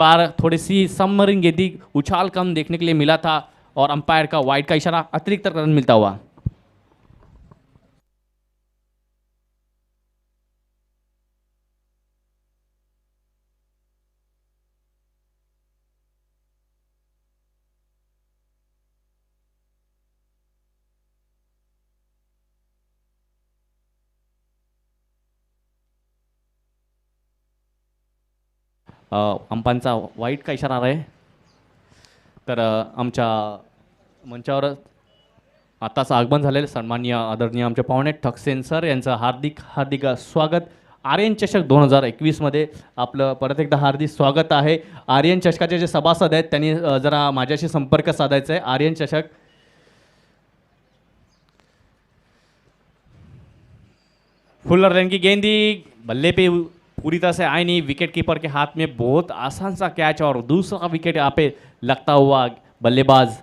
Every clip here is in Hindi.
बार थोड़ी सी सबमरीन गेंदी उछाल कम देखने के लिए मिला था और अंपायर का वाइड का इशारा, अतिरिक्त रन मिलता हुआ। अंपांचा वाईट का इशारा आहे। तर आमच्या मंचावर आताच आगमन झालेले सन्माननीय आदरणीय आमचे पाहुणे ठकसेन सर यांचं हार्दिक हार्दिक स्वागत आर्यन चषक 2021 मध्ये आपलं परत एकदा हार्दिक स्वागत आहे। आर्यन चषकाचे जे सभासद आहेत त्यांनी जरा माझ्याशी संपर्क साधायचा आहे। आर्यन चषक फुल रन की गेंदी बल्ले पे पूरी तरह से आई नहीं, विकेट कीपर के हाथ में बहुत आसान सा कैच और दूसरा विकेट यहाँ पे लगता हुआ बल्लेबाज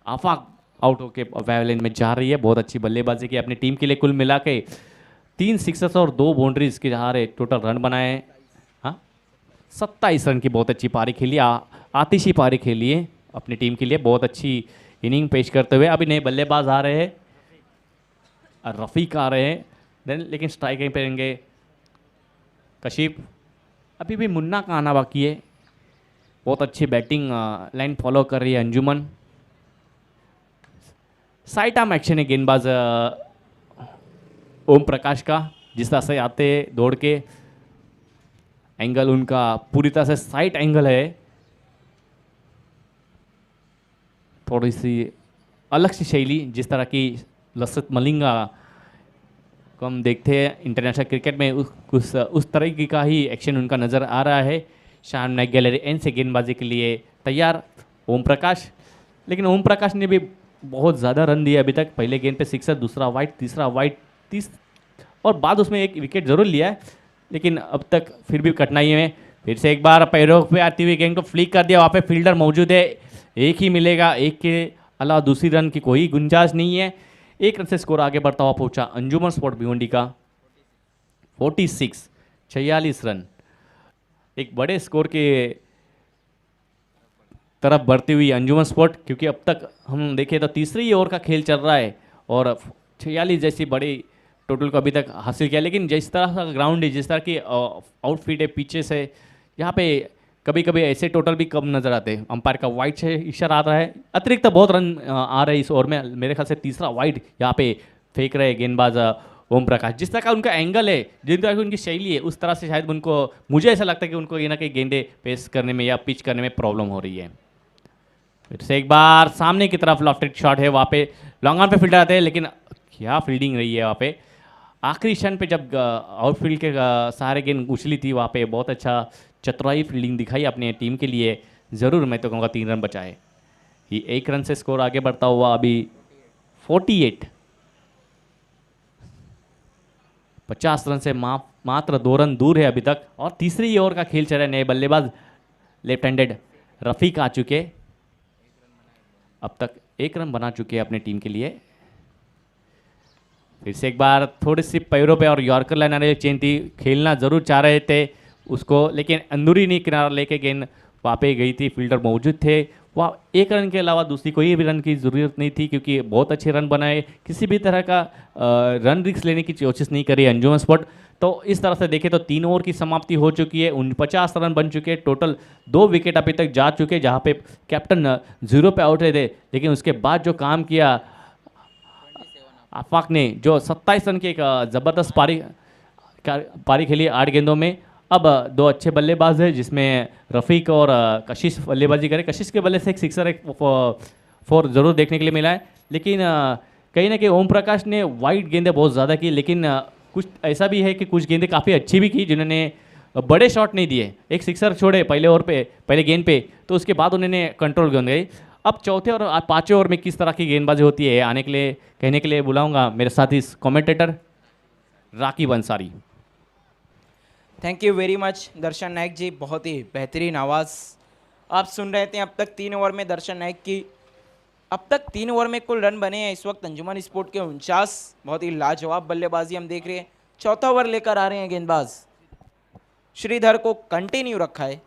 आफाक आउट होके वेवलेन में जा रही है। बहुत अच्छी बल्लेबाजी की अपनी टीम के लिए, कुल मिला के 3 सिक्सर्स और 2 बाउंड्रीज के सहारे टोटल रन बनाए। हाँ 27 रन की बहुत अच्छी पारी खेली, आतिशी पारी खेली है अपनी टीम के लिए, बहुत अच्छी इनिंग पेश करते हुए। अभी नए बल्लेबाज आ रहे हैं, रफ़ीक आ रहे हैं, देन लेकिन स्ट्राइकिंग पे रहेंगे कशिफ। अभी भी मुन्ना का आना बाकी है। बहुत अच्छी बैटिंग लाइन फॉलो कर रही है अंजुमन। साइड आर्म एक्शन है गेंदबाज ओम प्रकाश का, जिस तरह से आते दौड़ के एंगल उनका पूरी तरह से साइड एंगल है, थोड़ी सी अलग सी शैली, जिस तरह की लसित मलिंगा को हम देखते हैं इंटरनेशनल क्रिकेट में, उस तरह का ही एक्शन उनका नज़र आ रहा है। शान नाइक गैलरी एन से गेंदबाजी के लिए तैयार ओम प्रकाश, लेकिन ओम प्रकाश ने भी बहुत ज़्यादा रन दिए अभी तक। पहले गेंद पे सिक्सर, दूसरा वाइड, तीसरा वाइड, और बाद उसमें एक विकेट ज़रूर लिया है, लेकिन अब तक फिर भी कठिनाई में। फिर से एक बार पैरों पे आती हुई गेंद को फ्लिक कर दिया, वहाँ पे फील्डर मौजूद है, एक ही मिलेगा, एक के अलावा दूसरी रन की कोई गुंजाइश नहीं है। 1 रन से स्कोर आगे बढ़ता हुआ पहुंचा अंजुमन स्पोर्ट भिवंडी का 46 रन। एक बड़े स्कोर के तरफ बढ़ती हुई अंजुमन स्पोर्ट, क्योंकि अब तक हम देखें तो तीसरी ओवर का खेल चल रहा है और 46 जैसी बड़ी टोटल को अभी तक हासिल किया। लेकिन जिस तरह का ग्राउंड है, जिस तरह की आउटफिट है पीछे से, यहाँ पे कभी कभी ऐसे टोटल भी कम नजर आते हैं। अंपायर का वाइड से इशारा आ रहा है, अतिरिक्त बहुत रन आ रहे हैं इस ओवर में। मेरे ख्याल से तीसरा वाइड यहाँ पे फेंक रहे गेंदबाज ओम प्रकाश। जिस तरह का उनका एंगल है, जिस तरह की उनकी शैली है, उस तरह से शायद उनको, मुझे ऐसा लगता है कि उनको ये ना कहीं गेंदे पेश करने में या पिच करने में प्रॉब्लम हो रही है। फिर से एक बार सामने की तरफ लॉफ्टेड शॉट है, वहाँ पे लॉन्ग ऑन पे फील्डर आते हैं, लेकिन क्या फील्डिंग रही है वहाँ पे। आखिरी क्षण पे जब आउटफील्ड के सहारे गेंद उछली थी, वहाँ पे बहुत अच्छा चतुराई फील्डिंग दिखाई अपने टीम के लिए। ज़रूर मैं तो कहूँगा 3 रन बचाए। ये 1 रन से स्कोर आगे बढ़ता हुआ अभी 48, 50 रन से मात्र 2 रन दूर है अभी तक। और तीसरी ओवर का खेल चल रहा है। नए बल्लेबाज लेफ्ट हैंडेड रफ़ीक आ चुके, अब तक 1 रन बना चुके हैं अपने टीम के लिए। फिर से एक बार थोड़ी सी पैरों पे और यॉर्कर लाइन आने चेन थी, खेलना जरूर चाह रहे थे उसको, लेकिन अंदरूनी नहीं किनारा लेके गेंद वहाँ पे गई थी, फील्डर मौजूद थे। वहाँ 1 रन के अलावा दूसरी कोई भी रन की ज़रूरत नहीं थी, क्योंकि बहुत अच्छे रन बनाए। किसी भी तरह का रन रिस्क लेने की कोशिश नहीं करी अंजुमन स्पोर्ट। तो इस तरह से देखें तो 3 ओवर की समाप्ति हो चुकी है, 49 रन बन चुके हैं टोटल। 2 विकेट अभी तक जा चुके, जहाँ पे कैप्टन 0 पे आउट रहे थे, लेकिन उसके बाद जो काम किया आफाक ने, जो 27 रन की एक ज़बरदस्त पारी खेली 8 गेंदों में। अब 2 अच्छे बल्लेबाज हैं, जिसमें रफ़ीक और कशिश बल्लेबाजी करे। कशिश के बल्ले से एक सिक्सर, एक 4 ज़रूर देखने के लिए मिला है, लेकिन कहीं ना कहीं ओम प्रकाश ने वाइड गेंदें बहुत ज़्यादा की। लेकिन कुछ ऐसा भी है कि कुछ गेंदें काफ़ी अच्छी भी की, जिन्होंने बड़े शॉट नहीं दिए। एक सिक्सर छोड़े पहले ओवर पे, पहले गेंद पे, तो उसके बाद उन्होंने कंट्रोल गेंद गई। अब चौथे और 5वें ओवर में किस तरह की गेंदबाजी होती है आने के लिए, कहने के लिए बुलाऊंगा मेरे साथी commentator Raqib Ansari. Thank you very much Darshan Nayak ji, बहुत ही बेहतरीन आवाज़ आप सुन रहे थे अब तक। 3 ओवर में दर्शन नायक की अब तक 3 ओवर में कुल रन बने हैं इस वक्त अंजुमन स्पोर्ट के 49। बहुत ही लाजवाब बल्लेबाजी हम देख रहे हैं। चौथा ओवर लेकर आ रहे हैं गेंदबाज श्रीधर को कंटिन्यू रखा है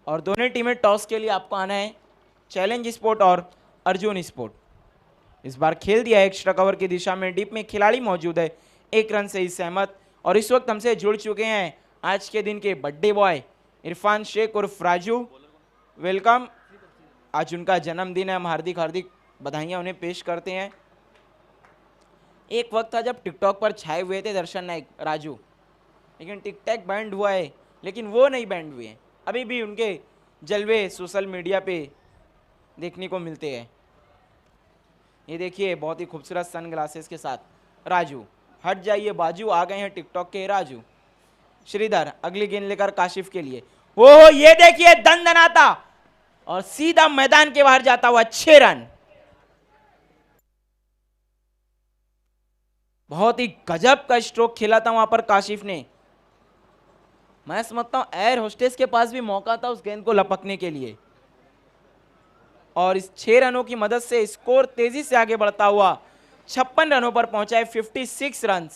और दोनों टीमें टॉस के लिए आपको आना है। चैलेंज स्पोर्ट और अर्जुन स्पोर्ट इस बार खेल दिया है एक्स्ट्रा कवर की दिशा में। डीप में खिलाड़ी मौजूद है, 1 रन से ही सहमत। और इस वक्त हमसे जुड़ चुके हैं आज के दिन के बर्थडे बॉय इरफान शेख उर्फ राजू। वेलकम, आज उनका जन्मदिन है, हम हार्दिक हार्दिक बधाइयाँ उन्हें पेश करते हैं। एक वक्त था जब टिकटॉक पर छाए हुए थे दर्शन नाइक राजू, लेकिन टिकटॉक बैंड हुआ है, लेकिन वो नहीं बैंड हुए हैं। अभी भी उनके जलवे सोशल मीडिया पे देखने को मिलते हैं। ये देखिए बहुत ही खूबसूरत सन ग्लासेस के साथ राजू। हट जाइए बाजू, आ गए हैं टिकटॉक के राजू। श्रीधर अगली गेंद लेकर काशिफ के लिए। ओह ये देखिए दनदनाता और सीधा मैदान के बाहर जाता हुआ 6 रन। बहुत ही गजब का स्ट्रोक खेला था वहां पर काशिफ ने। मैं समझता हूं एयर होस्टेस के पास भी मौका था उस गेंद को लपकने के लिए। और इस 6 रनों की मदद से स्कोर तेजी से आगे बढ़ता हुआ 56 रनों पर पहुंचा है, 56 रन।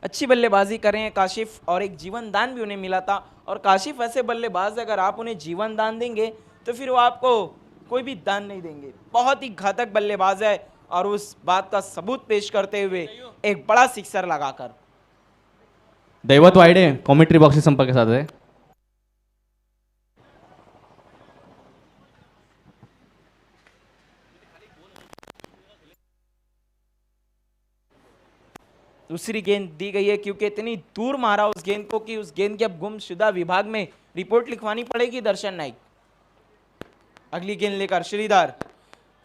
अच्छी बल्लेबाजी कर रहे हैं काशिफ और एक जीवन दान भी उन्हें मिला था। और काशिफ ऐसे बल्लेबाज अगर आप उन्हें जीवन दान देंगे तो फिर वो आपको कोई भी दान नहीं देंगे। बहुत ही घातक बल्लेबाज है और उस बात का सबूत पेश करते हुए एक बड़ा सिक्सर लगाकर। दैवत वाइडे कॉमेंट्री बॉक्स से संपर्क साधे. दूसरी गेंद दी गई है क्योंकि इतनी दूर मारा उस गेंद को कि उस गेंद की अब गुमशुदा विभाग में रिपोर्ट लिखवानी पड़ेगी दर्शन नाइक। अगली गेंद लेकर श्रीधर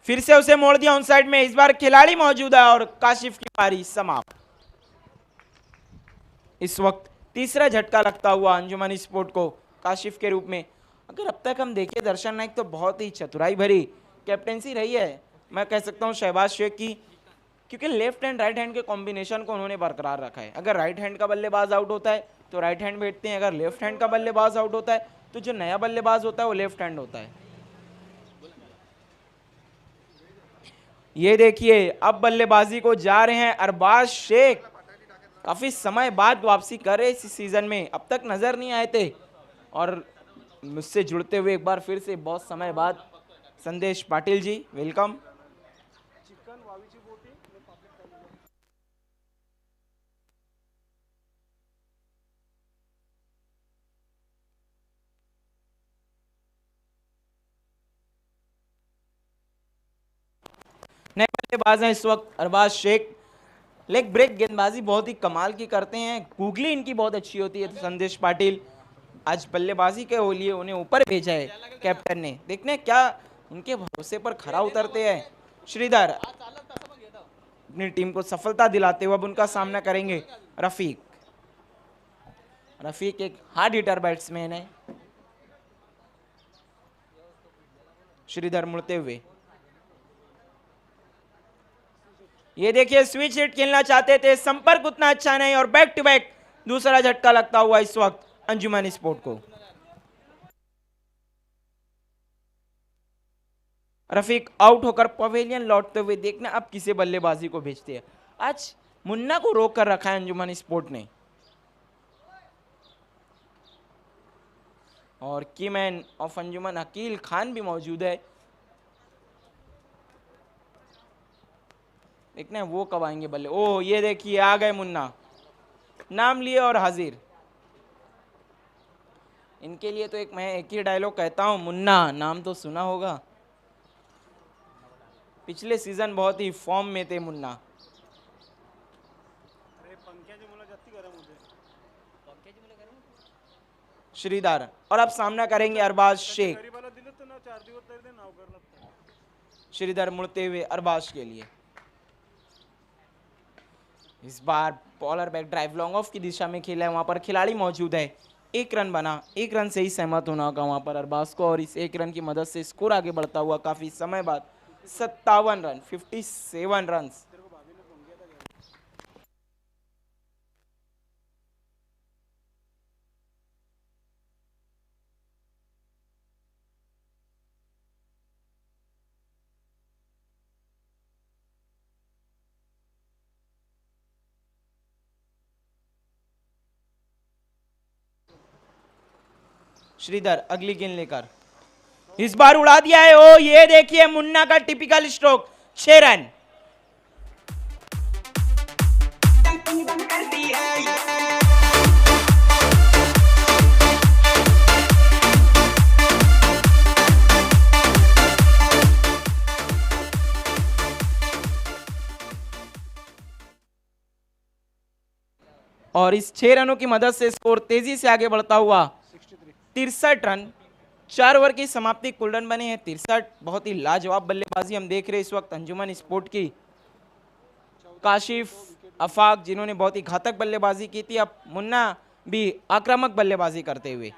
फिर से उसे मोड़ दिया ऑन साइड में। इस बार खिलाड़ी मौजूद है और काशिफ की पारी समाप्त। इस वक्त तीसरा झटका लगता हुआ अंजुमन स्पोर्ट को काशिफ के रूप में। अगर अब तक हम देखें दर्शन नाइक तो बहुत ही चतुराई भरी कैप्टेंसी रही है, मैं कह सकता हूं शहबाज शेख की, क्योंकि लेफ्ट हैंड राइट हैंड के कॉम्बिनेशन को उन्होंने बरकरार रखा है। अगर राइट हैंड का बल्लेबाज आउट होता है तो राइट हैंड बैठते हैं, अगर लेफ्ट हैंड का बल्लेबाज आउट होता है तो जो नया बल्लेबाज होता है वो लेफ्ट हैंड होता है। ये देखिए अब बल्लेबाजी को जा रहे हैं अरबाज शेख। काफी समय बाद वापसी कर रहे इस सीजन में, अब तक नजर नहीं आए थे और मुझसे जुड़ते हुए एक बार फिर से बहुत समय बाद संदेश पाटिल जी वेलकम। नए बल्लेबाज हैं इस वक्त अरबाज शेख। लेग ब्रेक गेंदबाजी बहुत ही कमाल की करते हैं, गूगली इनकी बहुत अच्छी होती है। तो संदेश पाटिल आज बल्लेबाजी के लिए उन्हें ऊपर भेजा है कैप्टन ने, देखने क्या उनके भरोसे पर खरा उतरते हैं। श्रीधर अपनी टीम को सफलता दिलाते हुए अब उनका सामना करेंगे रफीक। रफीक एक हार्ड हिटर बैट्समैन है। श्रीधर मुड़ते हुए, ये देखिए स्विच हिट खेलना चाहते थे, संपर्क उतना अच्छा नहीं और बैक टू बैक दूसरा झटका लगता हुआ इस वक्त अंजुमन स्पोर्ट को। रफीक आउट होकर पवेलियन लौटते हुए, देखना अब किसे बल्लेबाजी को भेजते हैं। आज मुन्ना को रोक कर रखा है अंजुमन स्पोर्ट ने और कीमैन ऑफ अंजुमन अकील खान भी मौजूद है। देखना वो कब आएंगे बल्ले। ओह ये देखिए आ गए मुन्ना, नाम लिए और हाजिर। इनके लिए तो मैं एक ही डायलॉग कहता हूं, मुन्ना नाम तो सुना होगा। पिछले सीजन बहुत ही फॉर्म में थे मुन्ना। श्रीधर और अब सामना करेंगे अरबाज शेख। श्रीधर मुड़ते हुए अरबाज के लिए, इस बार bowler back drive long off की दिशा में खेला है, वहां पर खिलाड़ी मौजूद है। एक रन बना, एक रन से ही सहमत होना होगा वहां पर अरबाज को, और इस एक रन की मदद से स्कोर आगे बढ़ता हुआ काफी समय बाद 57 रन, 57 रन। श्रीधर अगली गेंद लेकर इस बार उड़ा दिया है। ओ ये देखिए मुन्ना का टिपिकल स्ट्रोक, 6 रन। और इस 6 रनों की मदद से स्कोर तेजी से आगे बढ़ता हुआ 63 रन। 4 ओवर की समाप्ति, कुल रन बने हैं 63। बहुत ही लाजवाब बल्लेबाजी हम देख रहे हैं इस वक्त अंजुमन स्पोर्ट की। काशिफ, अफाक जिन्होंने बहुत ही घातक बल्लेबाजी की थी, अब मुन्ना भी आक्रामक बल्लेबाजी करते हुए।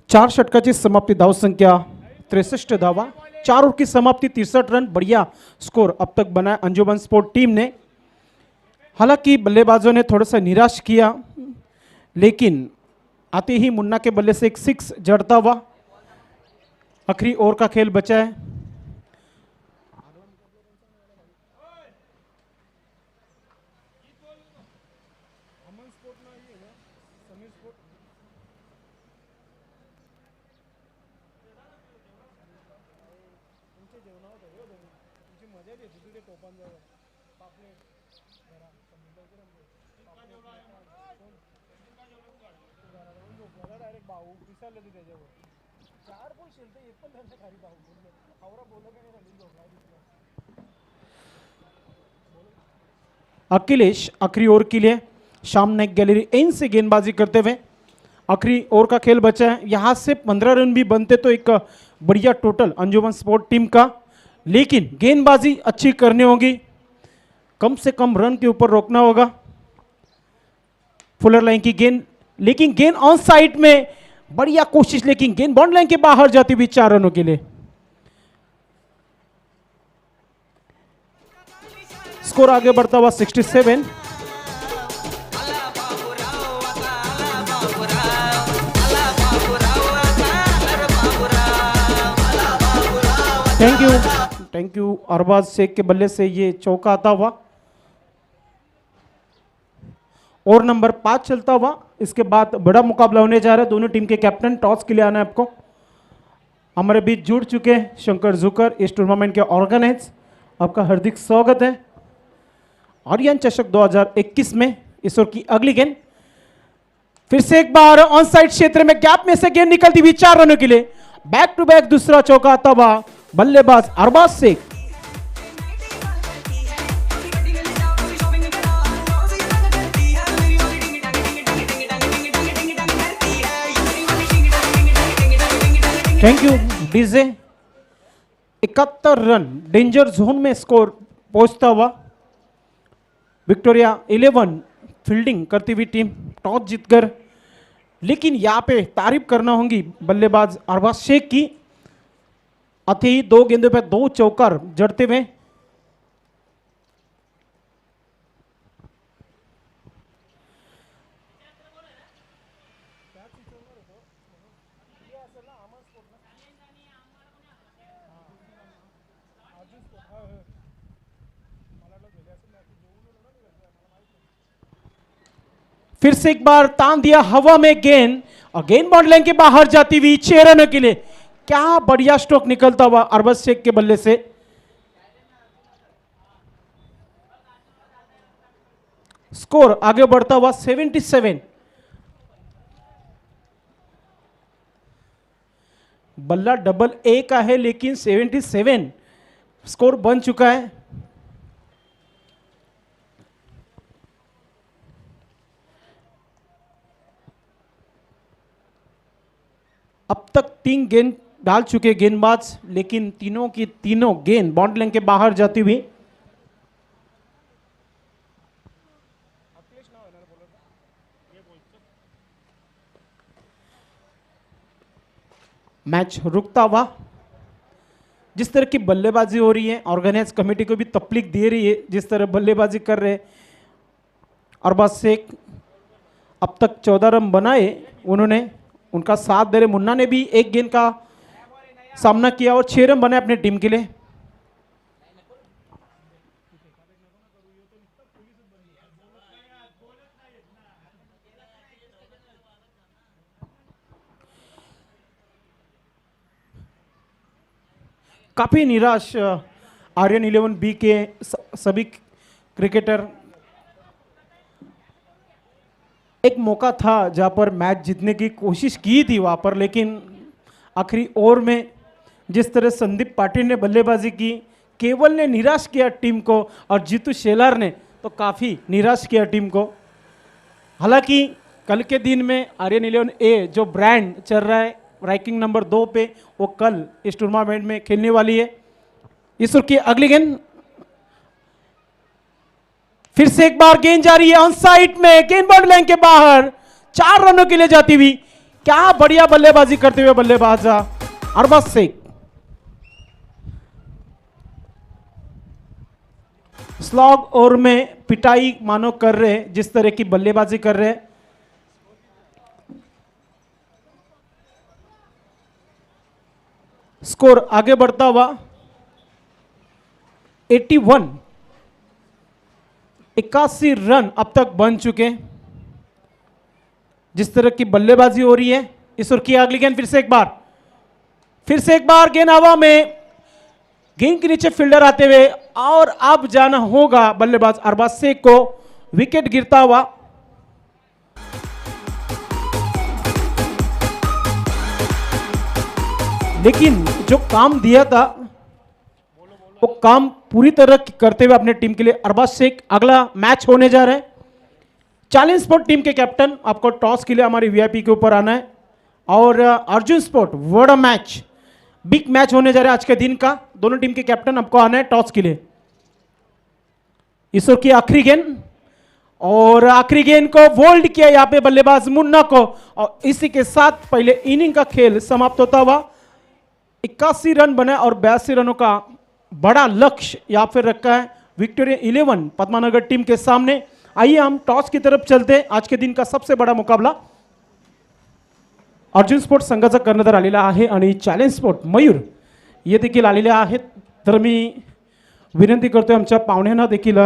चार षटकाची समाप्ती, धावसंख्या 63 धावा, 4 ओवर की समाप्ति, 63 रन। बढ़िया स्कोर अब तक बनाया अंजुमन स्पोर्ट टीम ने। हालांकि बल्लेबाजों ने थोड़ा सा निराश किया, लेकिन आते ही मुन्ना के बल्ले से एक 6 जड़ता हुआ। आखिरी ओवर का खेल बचा है। अखिलेश आखिरी ओवर के लिए सामने गैलरी एन से गेंदबाजी करते हुए। आखिरी ओवर का खेल बचा है। यहां से 15 रन भी बनते तो एक बढ़िया टोटल अंजुमन स्पोर्ट टीम का, लेकिन गेंदबाजी अच्छी करनी होगी, कम से कम रन के ऊपर रोकना होगा। फुलर लाइन की गेंद, लेकिन गेंद ऑन साइड में, बढ़िया कोशिश, लेकिन गेंद बाउंड लाइन के बाहर जाती हुई 4 रनों के लिए। स्कोर आगे बढ़ता हुआ 67। थैंक यू अरबाज शेख के बल्ले से ये चौका आता हुआ। और नंबर 5 चलता हुआ। इसके बाद बड़ा मुकाबला होने जा रहा है। दोनों टीम के कैप्टन टॉस के लिए आना है आपको। हमारे बीच जुड़ चुके हैं शंकर जुकर, इस टूर्नामेंट के ऑर्गेनाइज। आपका हार्दिक स्वागत है। आर्यन चषक 2021 में इस ओवर की अगली गेंद, फिर से एक बार ऑन साइड क्षेत्र में गैप में से गेंद निकलती हुई 4 रनों के लिए। बैक टू बैक दूसरा चौका आता हुआ बल्लेबाज Arbaaz Shaikh. Thank you DJ. 71 run danger zone में स्कोर पहुंचता हुआ। विक्टोरिया 11 फील्डिंग करती हुई टीम टॉस जीतकर, लेकिन यहां पे तारीफ करना होगी बल्लेबाज अरबाज शेख की। आते ही 2 गेंदों पे 2 चौकार जड़ते हुए। फिर से एक बार तान दिया हवा में गेंद, और गेंद बाउंड लाइन के बाहर जाती हुई 6 रनों के लिए। क्या बढ़िया स्ट्रोक निकलता हुआ अरबाज शेख के बल्ले से। स्कोर आगे बढ़ता हुआ 77। बल्ला डबल एक आहे लेकिन 77 स्कोर बन चुका है। अब तक 3 गेंद डाल चुके गेंदबाज, लेकिन तीनों की तीनों गेंद बाउंड्री लाइन के बाहर जाती हुई। मैच रुकता हुआ। जिस तरह की बल्लेबाजी हो रही है, ऑर्गेनाइज कमेटी को भी तकलीफ दे रही है जिस तरह बल्लेबाजी कर रहे। अरबाज शेख अब तक 14 रन बनाए उन्होंने, उनका साथ दे रहे मुन्ना ने भी एक गेंद का सामना किया और 6 रन बनाए अपने टीम के लिए। काफ़ी निराश आर्यन 11 बी के सभी क्रिकेटर। एक मौका था जहां पर मैच जीतने की कोशिश की थी वहां पर, लेकिन आखिरी ओवर में जिस तरह संदीप पाटिल ने बल्लेबाजी की, केवल ने निराश किया टीम को और जीतू शेलार ने तो काफ़ी निराश किया टीम को। हालांकि कल के दिन में आर्यन 11 ए जो ब्रांड चल रहा है रैंकिंग नंबर 2 पे, वो कल इस टूर्नामेंट में खेलने वाली है। इस ओवर की अगली गेंद, फिर से एक बार गेंद जा रही है ऑन साइड में, गेंद बाउंड्री लाइन के बाहर, 4 रनों के लिए जाती हुई। क्या बढ़िया बल्लेबाजी करते हुए बल्लेबाज अरबाज शेख। स्लॉग ओवर में पिटाई मानो कर रहे, जिस तरह की बल्लेबाजी कर रहे। स्कोर आगे बढ़ता हुआ 81 रन अब तक बन चुके। जिस तरह की बल्लेबाजी हो रही है, इस ओवर की अगली गेंद, फिर से एक बार गेंद हवा में, गेंद के नीचे फील्डर आते हुए, और अब जाना होगा बल्लेबाज अरबाज शेख को। विकेट गिरता हुआ। लेकिन जो काम दिया था वो काम पूरी तरह करते हुए अपने टीम के लिए अरबाज शेख। अगला मैच होने जा रहा है। चैलेंज स्पोर्ट टीम के कैप्टन, आपको टॉस के लिए हमारी वीआईपी के ऊपर आना है। और अर्जुन स्पोर्ट बड़ा मैच, बिग मैच होने जा रहा है आज के दिन का। दोनों टीम के कैप्टन आपको आना है टॉस के लिए। इस ओवर की आखिरी गेंद, और आखिरी गेंद को बोल्ड किया यहाँ पे बल्लेबाज मुन्ना को, और इसी के साथ पहले इनिंग का खेल समाप्त होता हुआ। 81 रन बने और 82 रनों का बड़ा लक्ष्य यहाँ पर रखा है विक्टोरिया 11 पद्मानगर टीम के सामने। आइए हम टॉस की तरफ चलते हैं। आज के दिन का सबसे बड़ा मुकाबला अर्जुन स्पोर्ट संघाचा करण्यात आलेला आहे आणि चॅलेंज स्पोर्ट मयूर ये देखील आलेले आहेत। तर मी विनंती करतोय आमच्या पाहुण्यांना देखील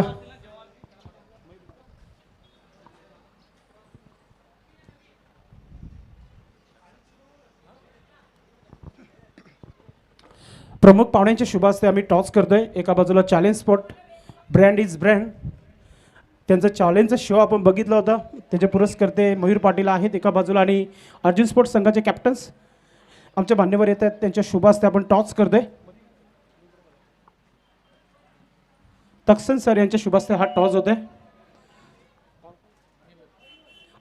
प्रमुख पाहुण्यांच्या शुभ हस्ते आम्ही टॉस करतोय। एका बाजूला challenge sport brand is brand, त्यांचा चॅलेंजचा शो आपण बघितला होता, त्याचे पुरस्कर्ते मयूर पाटील आहेत एका बाजूला, आणि अर्जुन स्पोर्ट्स संघाचे कॅप्टन्स आमच्या मान्यवर येत आहेत, त्यांच्या शुभ हस्ते आपण टॉस करतोय। तक्सन सर यांच्या शुभ हस्ते हा टॉस होतोय।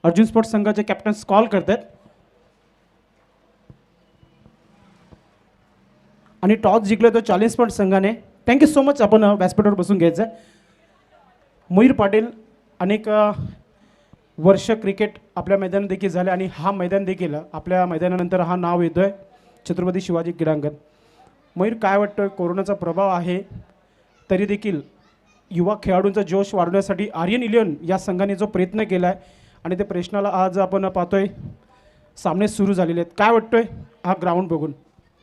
अर्जुन स्पोर्ट्स संघाचे कॅप्टन्स कॉल करतात आणि टॉस जिंकले तो चॅलेंज स्पोर्ट संघाने। Thank you so much. आपण व्यासपीठावर बसून घ्यायचं आहे। मयूर पाटील अनेक वर्ष क्रिकेट आपल्या मैदानात देखील झाले, आणि हा मैदान देखील आपल्या मैदानानंतर हा नाव येतोय छत्रपती शिवाजी क्रीडांगण। मयूर, काय वाटतं, कोरोनाचा प्रभाव आहे तरी देखील युवा खेळाडूंचा जोश वाढवण्यासाठी आर्यन 11 या संघाने जो प्रयत्न केला आहे, आणि त्या प्रयत्नाला आज आपण पाहतोय सामने सुरू झालेले आहेत। काय वाटतंय हा ग्राउंड बघून?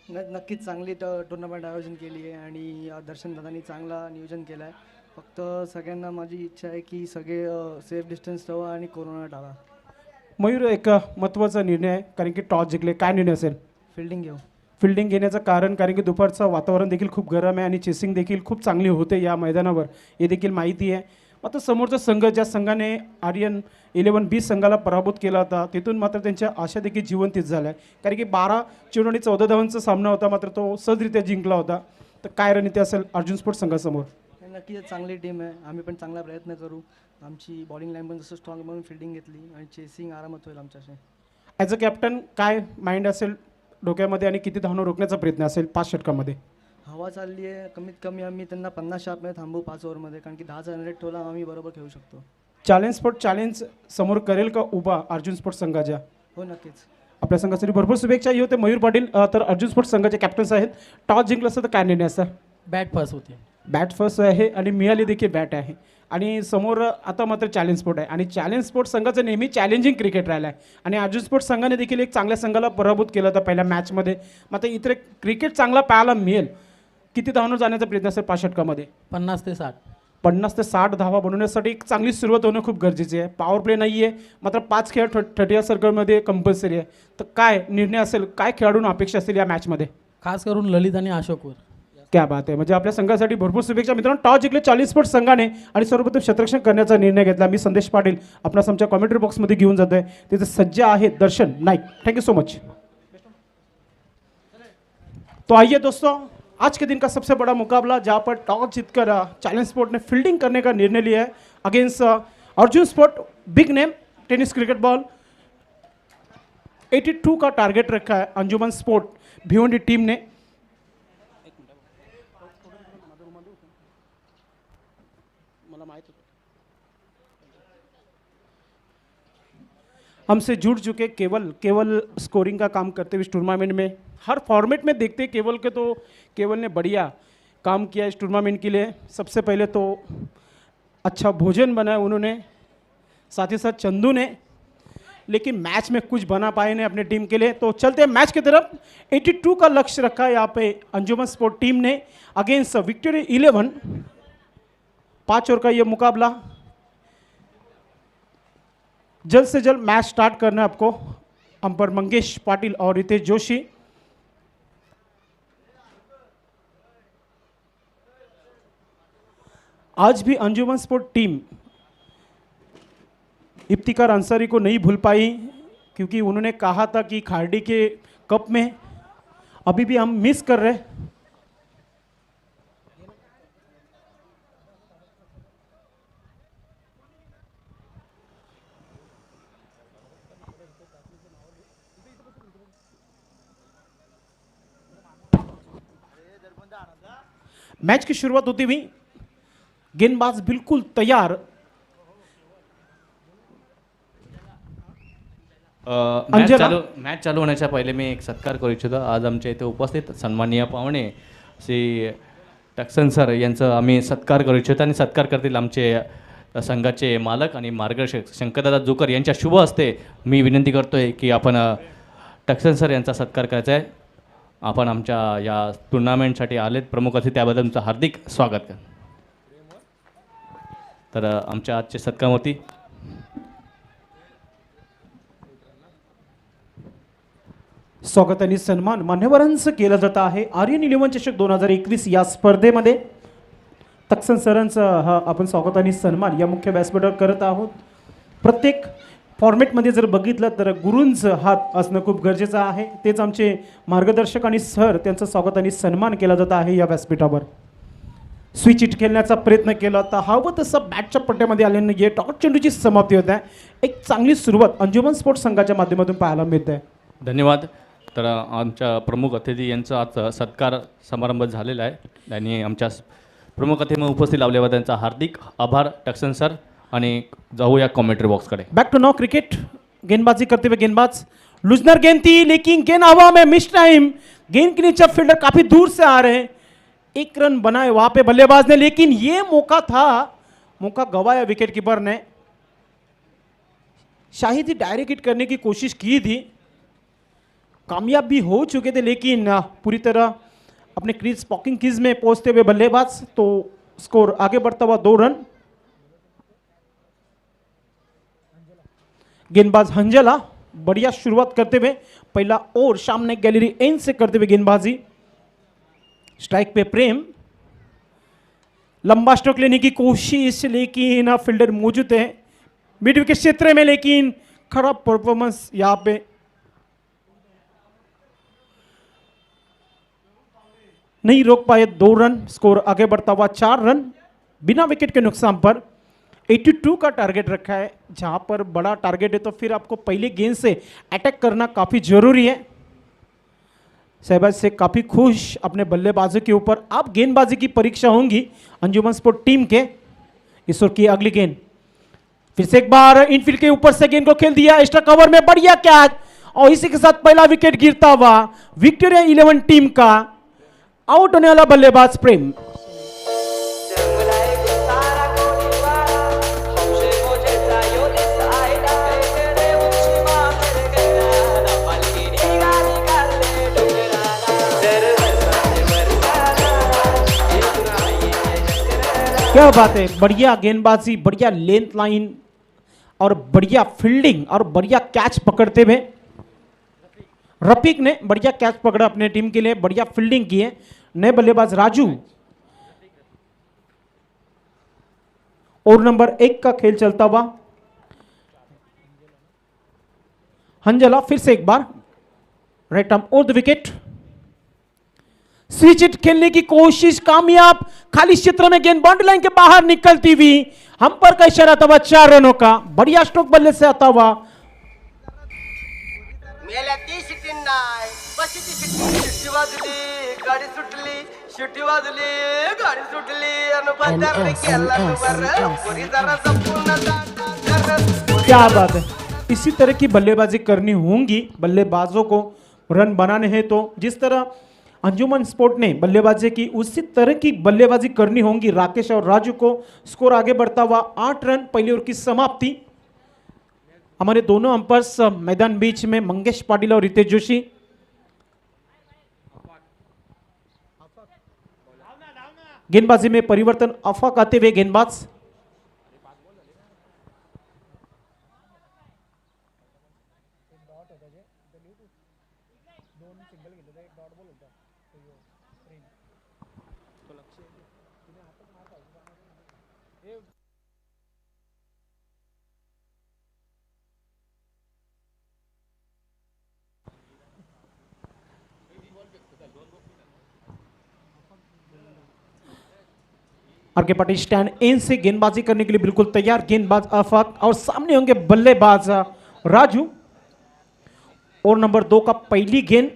नक्कीच चांगली टुर्नामेंट आयोजन केली आहे आणि दर्शन दादांनी चांगला नियोजन केलं आहे। फक्त सगळ्यांना माझी इच्छा आहे की सगळे सेफ डिस्टन्स ठेवा आणि कोरोना टाळा। मयूर, एक महत्त्वाचा निर्णय आहे, कारण की टॉस जिंकले, काय निर्णय असेल? फिल्डिंग घेऊ। फिल्डिंग घेण्याचं कारण, कारण की दुपारचं वातावरण देखील खूप गरम आहे आणि चेसिंग देखील खूप चांगली होते या मैदानावर, हे देखील माहिती आहे। मात्र समोरचा संघ ज्या संघाने आर्यन 11B संघाला पराभूत केला होता तिथून मात्र त्यांच्या आशा देखील जिवंतीत झाल्या कारण की 12 चेंडू आणि 14 धावांचा सामना होता मात्र तो सहजरित्या जिंकला होता. तर काय रणनीती असेल अर्जुन स्पोर्ट्स संघासमोर? नक्कीच चांगली टीम आहे. आम्ही पण चांगला प्रयत्न करू. आमची बॉलिंग लाईन पण जसं स्ट्रॉंग म्हणून फिल्डिंग घेतली आणि चेसिंग आरामात होईल आमच्याशी. ॲज अ कॅप्टन काय माइंड असेल डोक्यामध्ये आणि किती धावणं रोखण्याचा प्रयत्न असेल 5 षटकामध्ये? हवा चालली आहे, कमीत कमी आम्ही त्यांना 50 शॉटमध्ये थांबू 5 ओव्हरमध्ये, कारण की 10चा रन रेट ठेवला आम्ही बरोबर खेळू शकतो. चॅलेंज समोर करेल का उभा अर्जुन स्पोर्ट्स संघाच्या? हो नक्कीच. आपल्या संघासाठी भरपूर शुभेच्छा. ही होते मयूर पाटील तर अर्जुन स्पोर्ट्स संघाचे कॅप्टन्स आहेत. टॉस जिंकलं असतं तर काय निर्णय असता? बॅट फर्स्ट होते. बॅट फर्स्ट आहे आणि मिळाली देखील बॅट आहे आणि समोर आता मात्र चॅलेंज स्पोर्ट आहे आणि चॅलेंज स्पोर्ट्स संघाचं नेहमी चॅलेंजिंग क्रिकेट राहिलं आहे आणि अर्जुन स्पोर्ट्स संघाने देखील एक चांगल्या संघाला पराभूत केलं होतं पहिल्या मॅचमध्ये. मात्र इतर क्रिकेट चांगला पाहायला मिळेल. किती धावणं जाण्याचा प्रयत्न असेल 5 षटकामध्ये? 50 ते 60. 50 ते 60 धावा बनवण्यासाठी एक चांगली सुरुवात होणं खूप गरजेची आहे. पॉवर प्ले नाही आहे मात्र 5 खेळ 30 सर्कलमध्ये कंपल्सरी आहे. तर काय निर्णय असेल, काय खेळाडूंना अपेक्षा असेल या मॅचमध्ये? खास करून ललित आणि अशोकवर. क्या बात आहे. म्हणजे आपल्या संघासाठी भरपूर शुभेच्छा. मित्रांनो टॉस जिंकले चॅलेंज स्पोर्ट्स संघाने आणि सर्वप्रथम क्षेत्ररक्षण करण्याचा निर्णय घेतला. मी संदेश पाटील आपणास आमच्या कॉमेंट्री बॉक्समध्ये घेऊन जातोय. तिथे सज्ज आहे Darshan Naik. Thank you so much. तो आइए दोस्तों, आज के दिन का सबसे बड़ा मुकाबला जहां पर टॉस जीतकर चैलेंज स्पोर्ट ने फील्डिंग करने का निर्णय लिया है against Arjun sport. Big name tennis cricket ball 82 का टारगेट रखा है अंजुमन स्पोर्ट भिवंडी टीम ने. हमसे जुड़ चुके केवल स्कोरिंग का काम करते हुए इस टूर्नामेंट में हर फॉर्मेट में देखते केवल के, तो केवल ने बढ़िया काम किया इस टूर्नामेंट के लिए. सबसे पहले तो अच्छा भोजन बनाया उन्होंने, साथ ही साथ चंदू ने, लेकिन मैच में कुछ बना पाए नहीं अपने टीम के लिए. तो चलते हैं मैच की तरफ. 82 का लक्ष्य रखा है यहाँ पे अंजुमन स्पोर्ट टीम ने अगेंस्ट विक्टोरी 11. 5 ओवर का ये मुकाबला. जल्द से जल्द मैच स्टार्ट करना है आपको. अंपायर मंगेश पाटिल और रितेश जोशी. आज भी अंजुमन स्पोर्ट टीम इफ्तिकार अंसारी को नहीं भूल पाई क्योंकि उन्होंने कहा था कि खार्डी के कप में अभी भी हम मिस कर रहे. मैच की शुरुआत होती हुई गेंदबाज बिल्कुल तैयार. मॅच चालू होण्याच्या पहिले मी एक सत्कार करू इच्छितो. आज आमच्या इथे उपस्थित सन्माननीय पाहुणे श्री टक्सन सर यांचं आम्ही सत्कार करू इच्छितो आणि सत्कार करतील आमचे संघाचे मालक आणि मार्गदर्शक शंकरदादा जोकर यांच्या शुभ हस्ते. मी विनंती करतोय की आपण टक्सन सर यांचा सत्कार करायचा आहे. आपण आमच्या या टुर्नामेंटसाठी आलेत प्रमुख अतिथी, त्याबद्दल तुमचं हार्दिक स्वागत कर. तर आमच्या आजचे सत्कारमूर्ती स्वागत आणि सन्मान मान्यवरांचं केलं जात आहे. आर्यन 11 चषक 2021 या स्पर्धेमध्ये तक्सन सरांचं हा आपण स्वागत आणि सन्मान या मुख्य व्यासपीठावर करत आहोत. प्रत्येक फॉर्मेटमध्ये जर बघितलं तर गुरूंचं हात असणं खूप गरजेचं आहे. तेच आमचे मार्गदर्शक आणि सर त्यांचं स्वागत आणि सन्मान केला जात आहे या व्यासपीठावर. स्विच हिट खेळण्याचा प्रयत्न केला होता. हवं तसं बॅटच्या पट्ट्यामध्ये आल्यानं ये टॉस चेंडूची समाप्ती होत आहे. एक चांगली सुरुवात अंजुमन स्पोर्ट्स संघाच्या माध्यमातून पाहायला मिळत आहे. धन्यवाद. तर आमच्या प्रमुख अतिथी यांचा आज सत्कार समारंभ झालेला आहे आणि आमच्या प्रमुख अतिथी उपस्थित लावल्याबद्दल त्यांचा हार्दिक आभार टक्सन सर. आणि जाऊया कॉमेंट्री बॉक्सकडे. Back to no cricket. गेंदबाजी करते हुए गेंदबाज लूजनर गेंद थी लेकिन गेंद हवा में मिस टाइम. गेंद के नीचे फील्डर काफी दूर से आ रहे हैं. 1 रन बनाए वहां पे बल्लेबाज ने, लेकिन ये मौका था, मौका गवाया विकेट कीपर ने. शायद ही डायरेक्ट हिट करने की कोशिश की थी, कामयाब भी हो चुके थे, लेकिन पूरी तरह अपने क्रीज पॉकिंग कीज में पहुंचते हुए बल्लेबाज. तो स्कोर आगे बढ़ता हुआ 2 रन. गेंदबाज हंजला बढ़िया शुरुआत करते हुए पहला ओवर सामने गैलरी एंड से करते हुए गेंदबाजी. स्ट्राइक पे प्रेम लंबा स्ट्रोक लेने की कोशिश, लेकिन फील्डर मौजूद है मिड विकेट क्षेत्र में, लेकिन खराब परफॉर्मेंस यहां पे। नहीं रोक पाए 2 रन, स्कोर आगे बढ़ता हुआ 4 रन बिना विकेट के नुकसान पर। 82 का टारगेट रखा है, जहां पर बड़ा टारगेट है तो फिर आपको पहले गेंद से अटैक करना काफी जरूरी है। शहबाज से काफी खुश अपने बल्लेबाजों के ऊपर। अब गेंदबाजी की परीक्षा होंगी अंजुमन स्पोर्ट टीम के। इस ओवर की अगली गेंद फिर से एक बार इनफील्ड के ऊपर से गेंद को खेल दिया एक्स्ट्रा कवर में, बढ़िया कैच, और इसी के साथ पहला विकेट गिरता हुआ विक्टोरिया 11 टीम का आउट होने वाला बल्लेबाज प्रेम। क्या बात है, बढ़िया गेंदबाजी, बढ़िया लेंथ लाइन और बढ़िया फील्डिंग और बढ़िया कैच पकड़ते हुए रफीक ने बढ़िया कैच पकड़ा अपने टीम के लिए, बढ़िया फील्डिंग की है। नए बल्लेबाज राजू। और नंबर 1 का खेल चलता हुआ हंजला फिर से एक बार right arm over the wicket. Switch hit खेलने की कोशिश कामयाब, खाली क्षेत्र में गेंद बाउंड्री लाइन के बाहर निकलती हुई, हम पर का इशारा था 4 रनों का। बढ़िया स्ट्रोक बल्ले से आता हुआ क्या बात है, इसी तरह की बल्लेबाजी करनी होंगी बल्लेबाजों को रन बनाने हैं तो। जिस तरह अंजुमन स्पोर्ट ने बल्लेबाजी की उसी तरह की बल्लेबाजी करनी होंगी राकेश और राजू को। स्कोर आगे बढ़ता हुआ 8 रन, पहली ओवर की समाप्ति। हमारे दोनों अंपायर्स मैदान बीच में मंगेश पाटिल और रितेश जोशी। गेंदबाजी में परिवर्तन, आफाक आते हुए गेंदबाज। आर के पाटिल स्टैंड इन से गेंदबाजी करने के लिए बिल्कुल तैयार। गेंदबाज आफाक और सामने होंगे बल्लेबाज राजू। और नंबर 2 का पहली गेंद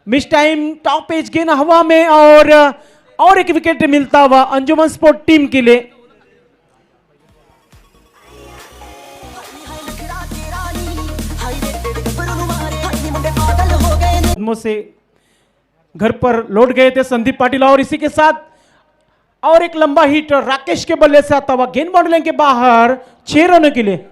मिस टाइम, टॉप एज गेंद हवा में, और एक विकेट मिलता हुआ अंजुमन स्पोर्ट टीम के लिए। से घर पर लौट गए थे संदीप पाटिल, और इसी के साथ और एक लंबा हिट राकेश के बल्ले से आता हुआ गेंद बाउंड्री लाइन के बाहर 6 रनों के लिए।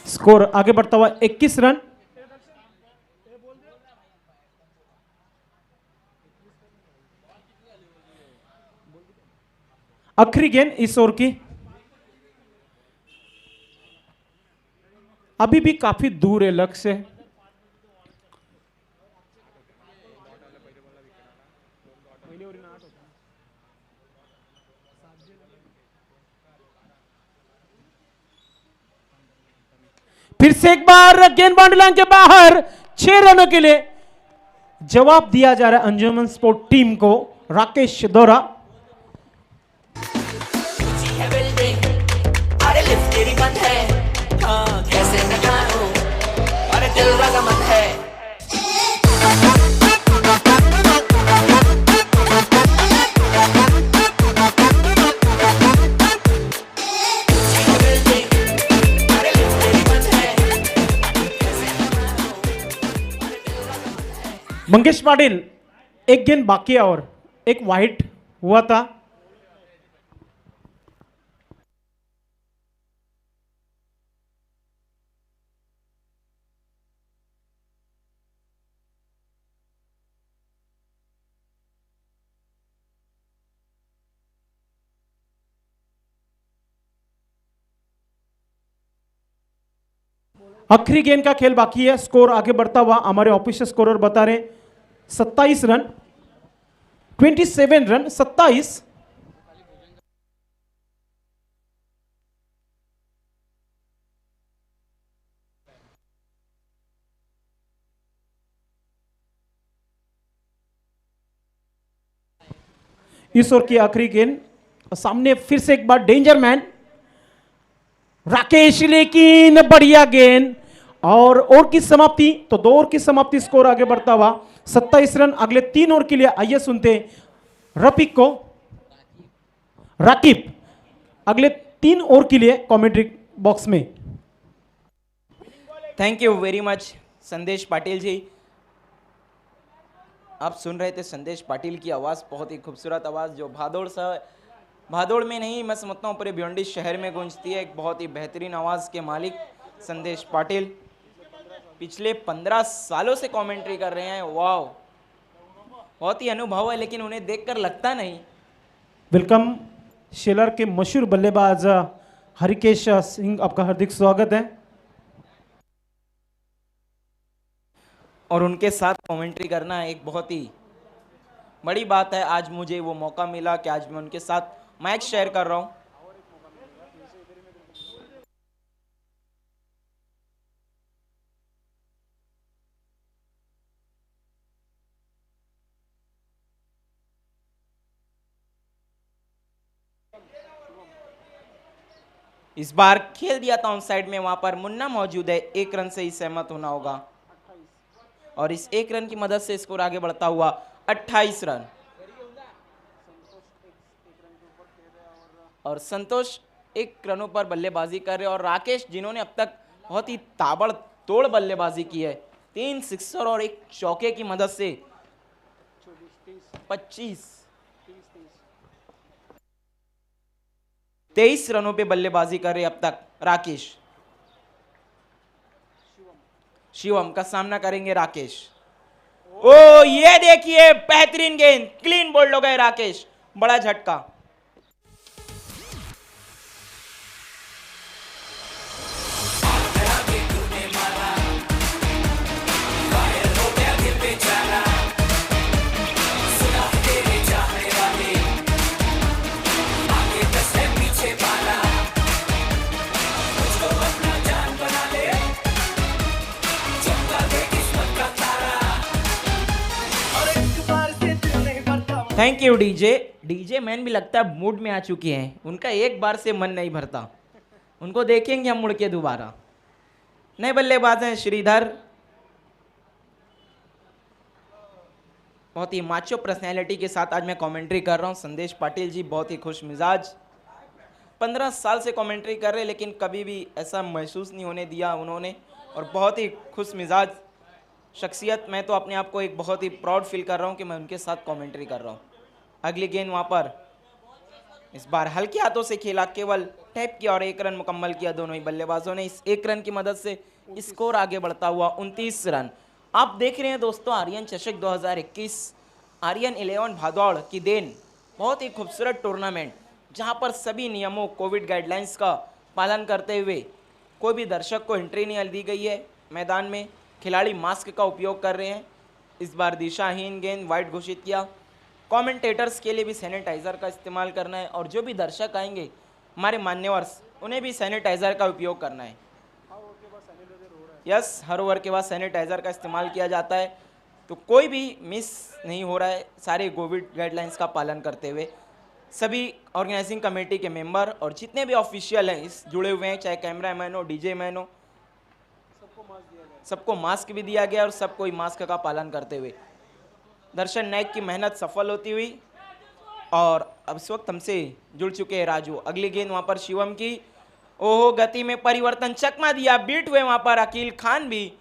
स्कोर आगे बढ़ता हुआ 21 रन। आखिरी गेंद इस ओवर की, अभी भी काफी दूर है लक्ष्य। फिर से एक बार गेंद बाउंड्री लाइन के बाहर 6 रनों के लिए जवाब दिया जा रहा है अंजुमन स्पोर्ट टीम को। राकेश दौरा मंगेश पाटिल, एक गेंद बाकी है और एक वाइड हुआ था। आखिरी गेंद का खेल बाकी है, स्कोर आगे बढ़ता हुआ हमारे ऑफिशियल स्कोरर बता रहे 27 रन, 27 रन 27। इस ओवर की आखिरी गेंद, सामने फिर से एक बार डेंजर मैन राकेश, लेकिन बढ़िया गेंद और ओवर की समाप्ति। तो 2 ओवर की समाप्ति, स्कोर आगे बढ़ता हुआ 27 रन। अगले 3 ओवर के लिए आइए सुनते रफीक को, राकिब अगले 3 ओवर के लिए कमेंट्री बॉक्स में। थैंक यू वेरी मच संदेश पाटिल जी। आप सुन रहे थे संदेश पाटिल की आवाज़, बहुत ही खूबसूरत आवाज़ जो भादौड़ में नहीं, मैं समझता हूँ पूरे भिवंडी शहर में गूंजती है। एक बहुत ही बेहतरीन आवाज़ के मालिक संदेश पाटिल पिछले 15 सालों से कमेंट्री कर रहे हैं। वाह, बहुत ही अनुभव है, लेकिन उन्हें देखकर लगता नहीं। वेलकम शेलर के मशहूर बल्लेबाज हरिकेश सिंह, आपका हार्दिक स्वागत है। और उनके साथ कमेंट्री करना एक बहुत ही बड़ी बात है। आज मुझे वो मौका मिला कि आज मैं उनके साथ मैच शेयर कर रहा हूं। इस बार खेल दिया था ऑन साइड में, वहां पर मुन्ना मौजूद है, 1 रन से ही सहमत होना होगा और इस 1 रन की मदद से स्कोर आगे बढ़ता हुआ 28 रन। और संतोष 1 रनों पर बल्लेबाजी कर रहे हैं और राकेश जिन्होंने अब तक बहुत ही ताबड़तोड़ बल्लेबाजी की है, 3 सिक्सर और 1 चौके की मदद से 23 रनों पे बल्लेबाजी कर रहे अब तक राकेश। शिवम का सामना करेंगे राकेश। ओ ये देखिए बेहतरीन गेंद, क्लीन बोल्ड हो गए राकेश, बड़ा झटका। थैंक यू डीजे मैन भी लगता है मूड में आ चुके हैं, उनका एक बार से मन नहीं भरता, उनको देखेंगे हम मुड़ के दोबारा। नए बल्लेबाज हैं श्रीधर, बहुत ही माचो पर्सनैलिटी के साथ आज मैं कमेंट्री कर रहा हूं। संदेश पाटिल जी बहुत ही खुश मिजाज, 15 साल से कमेंट्री कर रहे लेकिन कभी भी ऐसा महसूस नहीं होने दिया उन्होंने, और बहुत ही खुश मिजाज शख्सियत। मैं तो अपने आप को एक बहुत ही प्राउड फील कर रहा हूं कि मैं उनके साथ कमेंट्री कर रहा हूं। अगली गेंद वहां पर इस बार हल्के हाथों से खेला, केवल टैप किया और 1 रन मुकम्मल किया दोनों ही बल्लेबाजों ने। इस 1 रन की मदद से स्कोर आगे बढ़ता हुआ 29 रन। आप देख रहे हैं दोस्तों आर्यन चषक 2021, आर्यन 11 भादौड़ की देन, बहुत ही खूबसूरत टूर्नामेंट जहां पर सभी नियमों कोविड गाइडलाइंस का पालन करते हुए कोई भी दर्शक को एंट्री नहीं दी गई है मैदान में। खिलाड़ी मास्क का उपयोग कर रहे हैं। इस बार दिशाहीन गेंद वाइड घोषित किया। कमेंटेटर्स के लिए भी सैनिटाइज़र का इस्तेमाल करना है और जो भी दर्शक आएंगे हमारे मान्यवर्स, उन्हें भी सैनिटाइज़र का उपयोग करना है। यस, हर ओवर के बाद सैनिटाइज़र का इस्तेमाल किया जाता है, तो कोई भी मिस नहीं हो रहा है, सारे कोविड गाइडलाइंस का पालन करते हुए। सभी ऑर्गेनाइजिंग कमेटी के मेंबर और जितने भी ऑफिशियल हैं इस जुड़े हुए हैं, चाहे कैमरा मैन हो, डीजे मैन हो, सबको मास्क भी दिया गया और सब कोई मास्क का पालन करते हुए। दर्शन नायक की मेहनत सफल होती हुई और अब इस वक्त हमसे जुड़ चुके हैं राजू। अगली गेंद वहां पर शिवम की, ओहो गति में परिवर्तन, चकमा दिया, बीट हुए वहां पर अकील खान भी।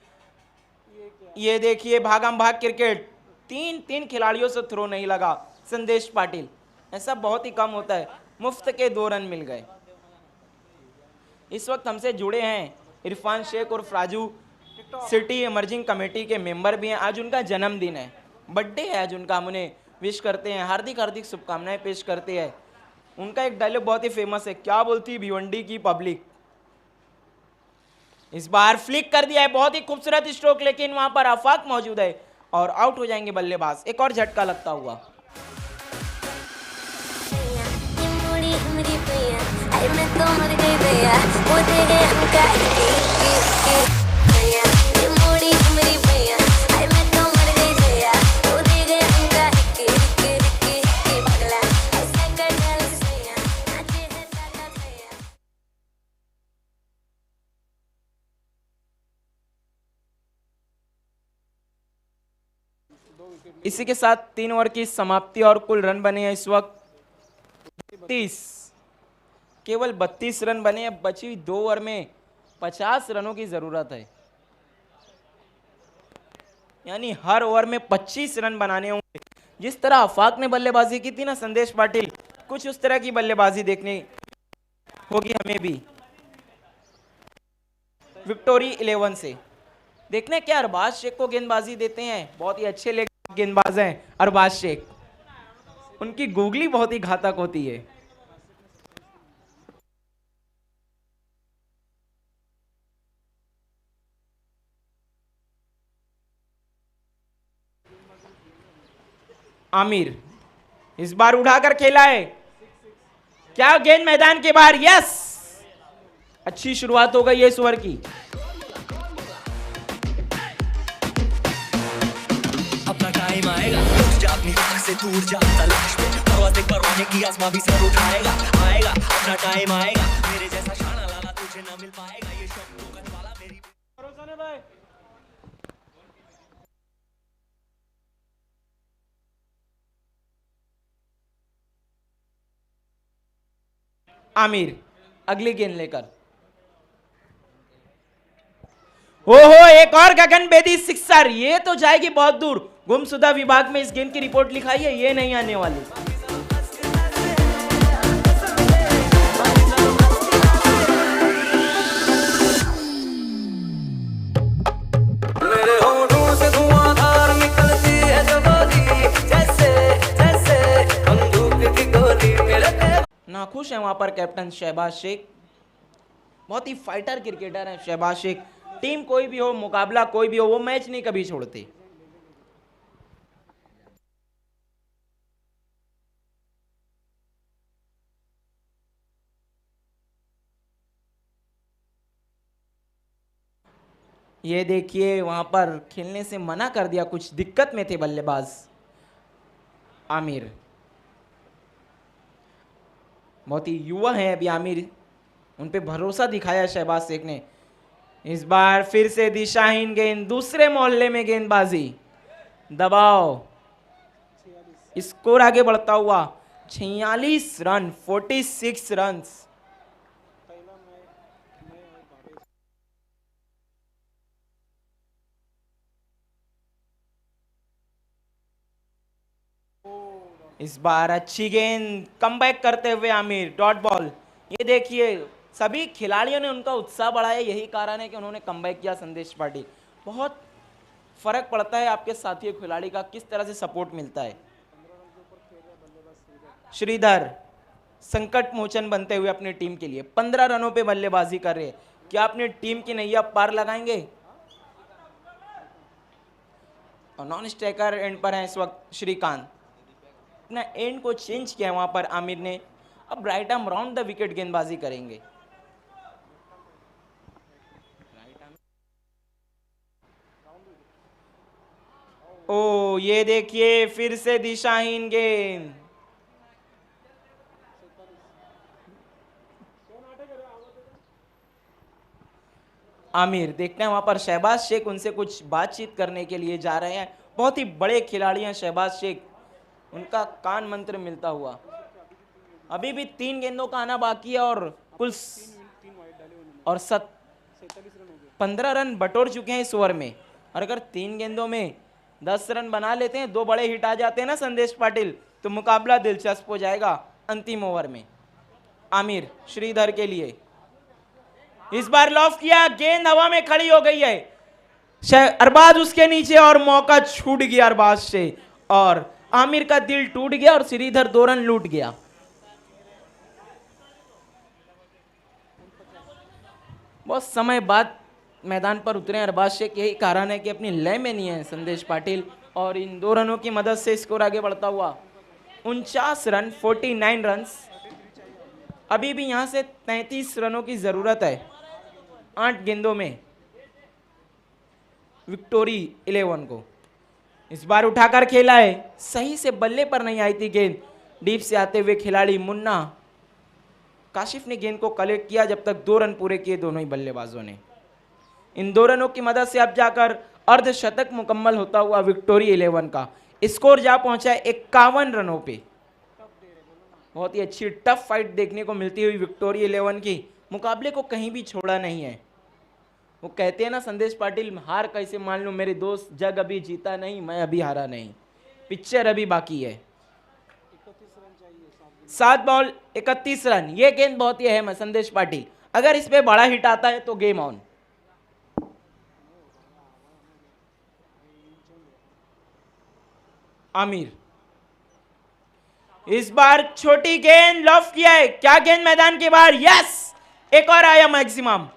ये देखिए भागम भाग क्रिकेट, 3 खिलाड़ियों से थ्रो नहीं लगा। संदेश पाटिल, ऐसा बहुत ही कम होता है, मुफ्त के 2 रन मिल गए। इस वक्त हमसे जुड़े हैं इरफान शेख और राजू, सिटी इमर्जिंग कमेटी के मेंबर भी हैं। आज उनका जन्मदिन है, बर्थडे है आज उनका, हम उन्हें विश करते हैं, हार्दिक हार्दिक शुभकामनाएं पेश करते हैं। उनका एक डायलॉग बहुत ही फेमस है, क्या बोलती भिवंडी की पब्लिक। इस बार फ्लिक कर दिया है, बहुत ही खूबसूरत स्ट्रोक, लेकिन वहां पर आफाक मौजूद है और आउट हो जाएंगे बल्लेबाज। एक और झटका लगता हुआ। इसी के साथ 3 ओवर की समाप्ति और कुल रन बने हैं इस वक्त 32। केवल 32 रन बने हैं, बची हुई 2 ओवर में 50 रनों की जरूरत है, यानी हर ओवर में 25 रन बनाने होंगे। जिस तरह आफाक ने बल्लेबाजी की थी ना संदेश पाटिल, कुछ उस तरह की बल्लेबाजी देखने होगी हमें भी विक्टोरी 11 से। देखने क्या अरबाज शेख को गेंदबाजी देते हैं, बहुत ही अच्छे लेग गेंदबाज हैं अरबाज शेख, उनकी गूगली बहुत ही घातक होती है। आमिर इस बार उड़ाकर खेला है, क्या गेंद मैदान के बाहर, यस, अच्छी शुरुआत हो गई है इस ओवर की। अपना टाइम आएगा, उठ जा अपनी आँख से दूर जा तलाश में, परवाज़ परवाने की आसमां भी सर उठाएगा, आएगा अपना टाइम आएगा, मेरे जैसा शाना लाला तुझे ना मिल पाएगा, ये शब्दों का वाला मेरी भरोसा नहीं भाई। आमिर अगली गेंद लेकर, ओहो एक और गगनभेदी सिक्सर, ये तो जाएगी बहुत दूर। गुमशुदा विभाग में इस गेंद की रिपोर्ट लिखाई है, ये नहीं आने वाली। मेरे होठों से धुआंधार निकलती है जो गोली, जैसे जैसे बंदूक की गोली मेरे। नाखुश है वहां पर कैप्टन शहबाज शेख, बहुत ही फाइटर क्रिकेटर है शहबाज शेख। टीम कोई भी हो, मुकाबला कोई भी हो, वो मैच नहीं कभी छोड़ते। ये देखिए वहां पर खेलने से मना कर दिया, कुछ दिक्कत में थे बल्लेबाज आमिर। बहुत ही युवा है अभी आमिर, उन पे भरोसा दिखाया शहबाज शेख ने। इस बार फिर से दिशाहीन गेंद, दूसरे मोहल्ले में गेंदबाजी, दबाव, स्कोर आगे बढ़ता हुआ 46 रन, 46 रन्स। इस बार अच्छी गेंद, कमबैक करते हुए आमिर, डॉट बॉल। ये देखिए सभी खिलाड़ियों ने उनका उत्साह बढ़ाया, यही कारण है कि उन्होंने कमबैक किया। संदेश पाटिल, बहुत फर्क पड़ता है आपके साथी खिलाड़ी का, किस तरह से सपोर्ट मिलता है। श्रीधर संकट मोचन बनते हुए अपनी टीम के लिए 15 रनों पे बल्लेबाजी कर रहे हैं, क्या अपनी टीम की नैया पार लगाएंगे। और नॉन स्ट्राइकर एंड पर है इस वक्त श्रीकांत, अपना एंड को चेंज किया वहां पर आमिर ने, अब right arm round the wicket गेंदबाजी करेंगे। ओ ये देखिए फिर से दिशाहीन गेंद, आमिर देखते हैं वहां पर शहबाज शेख उनसे कुछ बातचीत करने के लिए जा रहे हैं। बहुत ही बड़े खिलाड़ी हैं शहबाज शेख, उनका कान मंत्र मिलता हुआ। अभी भी 3 गेंदों का आना बाकी है और कुल 15 रन बटोर चुके हैं इस ओवर में। और अगर 3 गेंदों में 10 रन बना लेते हैं, 2 बड़े हिट आ जाते हैं ना संदेश पाटिल, तो मुकाबला दिलचस्प हो जाएगा अंतिम ओवर में। आमिर श्रीधर के लिए इस बार लॉफ किया, गेंद हवा में खड़ी हो गई है, अरबाज उसके नीचे और मौका छूट गया अरबाज से, और आमिर का दिल टूट गया और श्रीधर 2 रन लूट गया। बहुत समय बाद मैदान पर उतरे अरबाज शेख, यही कारण है कि अपनी लय में नहीं है संदेश पाटिल, और इन 2 रनों की मदद से स्कोर आगे बढ़ता हुआ 49 रन, 49 रन्स। अभी भी यहां से 33 रनों की जरूरत है 8 गेंदों में विक्टोरी 11 को। इस बार उठाकर खेला है, सही से बल्ले पर नहीं आई थी गेंद। डीप से आते हुए खिलाड़ी मुन्ना काशिफ ने गेंद को कलेक्ट किया, जब तक 2 रन पूरे किए दोनों ही बल्लेबाजों ने। इन 2 रनों की मदद से अब जाकर अर्धशतक मुकम्मल होता हुआ विक्टोरी 11 का स्कोर जा पहुंचा है 51 रनों पे। बहुत ही अच्छी टफ फाइट देखने को मिलती हुई विक्टोरी 11 की, मुकाबले को कहीं भी छोड़ा नहीं है। वो कहते हैं ना संदेश पाटिल, हार कैसे मान लूं मेरे दोस्त, जग अभी जीता नहीं, मैं अभी हारा नहीं, पिक्चर अभी बाकी है। 7 बॉल 31 रन, ये गेंद बहुत ही अहम है संदेश पाटिल, अगर इस पे बड़ा हिट आता है तो गेम ऑन। आमिर इस बार छोटी गेंद लॉफ किया है, क्या गेंद मैदान के बाहर, यस, एक और आया मैक्सिमम।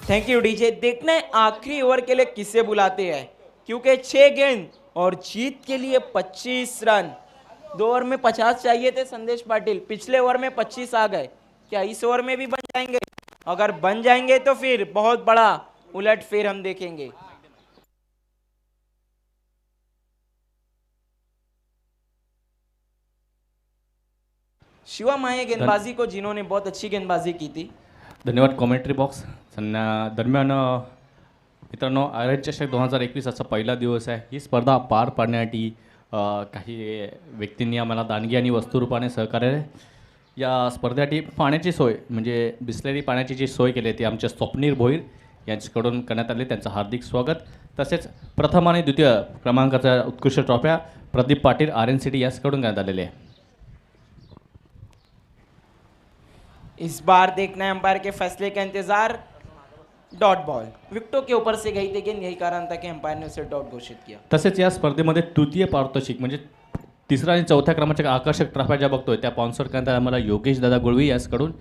Thank you DJ. देखना है आखिरी ओवर के लिए किसे बुलाते हैं, क्योंकि 6 गेंद और जीत के लिए 25 रन। 2 ओवर में 50 चाहिए थे संदेश पाटिल, पिछले ओवर में 25 आ गए, क्या इस ओवर में भी बन जाएंगे? अगर बन जाएंगे तो फिर बहुत बड़ा उलटफेर हम देखेंगे। शिवम आए गेंदबाजी को, जिन्होंने बहुत अच्छी गेंदबाजी की थी। धन्यवाद कॉमेंट्री बॉक्स। दरम्यान मित्रांनो, आयर्लंड चषक 2021 असा पहिला दिवस आहे। ही स्पर्धा पार पाडण्यासाठी काही व्यक्तींनी आम्हाला दानगी आणि वस्तुरूपाने सहकार्य, या स्पर्धेसाठी पाण्याची सोय म्हणजे बिस्लेरी पाण्याची जी सोय केली ती आमच्या स्वप्नील भोईर यांच्याकडून करण्यात आली, त्यांचं हार्दिक स्वागत। तसेच प्रथम आणि द्वितीय क्रमांकाच्या उत्कृष्ट ट्रॉफ्या प्रदीप पाटील RNCT यांच्याकडून करण्यात आलेले आहे। इस बार देखना है अंपायर के फैसले का इंतजार। डॉट बॉल विकेटों के ऊपर से गई थी गेंद, यही कारण था कि अंपायर ने उसे डॉट घोषित किया। तसेच या स्पर्धेमध्ये तृतीय पारितोषिक म्हणजे तिसरा आणि चौथ्या क्रमांकाच्या आकर्षक ट्रॉफ्या ज्या बघतोय त्या स्पॉन्सर करण्यात आम्हाला योगेश दादा गुळवी यांच्याकडून।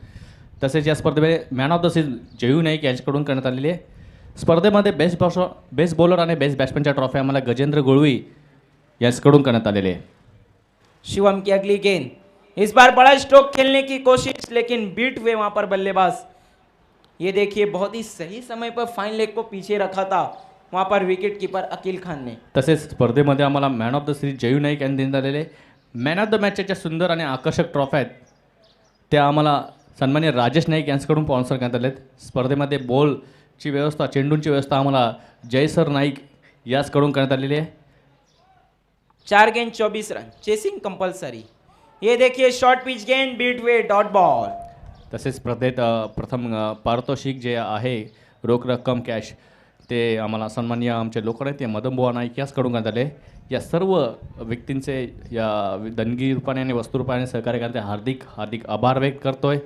तसेच या स्पर्धेमध्ये man of the season Jayu Naik यांच्याकडून करण्यात आलेली आहे। स्पर्धेमध्ये बेस्ट बॉलर आणि बेस्ट बॅट्समॅनच्या ट्रॉफी आम्हाला गजेंद्र गुळवी यांच्याकडून करण्यात आलेली आहे। शिवम की अगली गेंद, इस बार बड़ा स्ट्रोक खेलने की कोशिश, लेकिन बीट हुए वहां पर बल्लेबाज। ये देखिए बहुत ही सही समय पर फाइन लेग को पीछे रखा था वहां पर विकेट कीपर अकील खान ने। तसेच स्पर्धेमध्ये आम्हाला man of the series Jayu Naik यांनी देण्यात आलेले मॅन ऑफ द मॅचच्या ज्या सुंदर आणि आकर्षक ट्रॉफ्या आहेत त्या आम्हाला सन्मान्य राजेश नाईक यांच्याकडून स्पॉन्सर करण्यात आले आहेत। स्पर्धेमध्ये बॉलची व्यवस्था, चेंडूंची व्यवस्था आम्हाला जयसर नाईक याचकडून करण्यात आलेली आहे। 4 गेंद 24 रन, चेसिंग कंपल्सरी। ये देखिए शॉर्ट पिच गेंद, बीट हुए डॉट बॉल। तसेच स्पर्धेत प्रथम पारितोषिक जे आहे रोख रक्कम कॅश ते आम्हाला सन्माननीय आमचे लोकनेते मदनबुवा नाईक याचकडून करण्यात आले। या सर्व व्यक्तींचे या देणगी रूपाने आणि वस्तू रूपाने सहकार्य करण्याचे हार्दिक हार्दिक आभार व्यक्त करतोय।